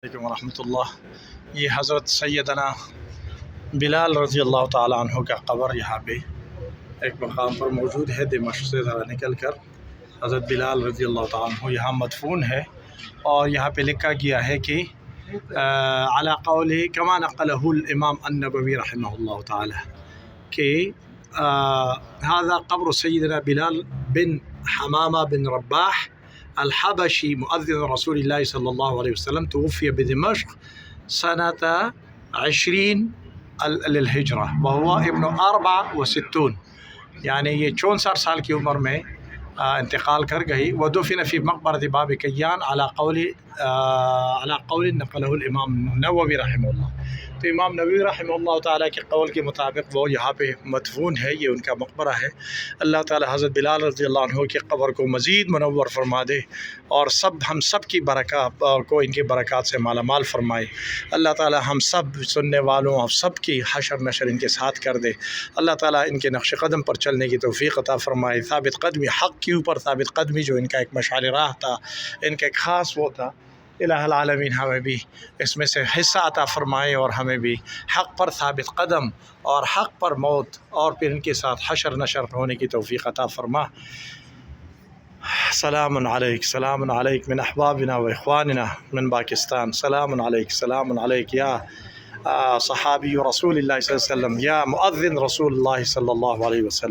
علیکم ورحمۃ اللہ۔ یہ حضرت سیدنا بلال رضی اللہ تعالیٰ عنہ کا قبر یہاں پہ ایک مقام پر موجود ہے۔ دمشق سے ذرا نکل کر حضرت بلال رضی اللہ تعالیٰ عنہ یہاں مدفون ہے، اور یہاں پہ لکھا گیا ہے کہ علی قول کما نقلہ الامام النووی رحمہ اللہ تعالی کہ هذا قبر سیدنا بلال بن حمامہ بن رباح الحبشي مؤذن رسول الله صلى الله عليه وسلم توفي بدمشق سنة 20 للهجرة وهو ابن 64، یعنی یہ 64 سال کی عمر میں انتقال کر گئی۔ ودفن فی مقبرۃ باب کیان علی قول نقلہ الامام نووی رحمہ اللہ۔ تو امام نووی رحمہ اللہ تعالیٰ کے قول کے مطابق وہ یہاں پہ مدفون ہے، یہ ان کا مقبرہ ہے۔ اللہ تعالیٰ حضرت بلال رضی اللہ عنہ کے قبر کو مزید منور فرما دے، اور ہم سب کی برکات کو ان کی برکات سے مالا مال فرمائے۔ اللہ تعالیٰ ہم سب سننے والوں اور سب کی حشر نشر ان کے ساتھ کر دے۔ اللہ تعالیٰ ان کے نقش قدم پر چلنے کی توفیق عطا فرمائے۔ ثابت قدمی، حق کے اوپر ثابت قدمی جو ان کا ایک مشعل راہ تھا، ان کا ایک خاص وہ تھا، الہ العالمین ہمیں بھی اس میں سے حصہ عطا فرمائے، اور ہمیں بھی حق پر ثابت قدم اور حق پر موت اور پھر ان کے ساتھ حشر نشر ہونے کی توفیق عطا فرما۔ سلام علیک، سلام علیک من احبابنا و اخواننا من پاکستان، سلام علیک، سلام علیک یا صحابی رسول اللہ صلی اللہ علیہ وسلم، یا مؤذن رسول اللہ صلی اللہ علیہ وسلم۔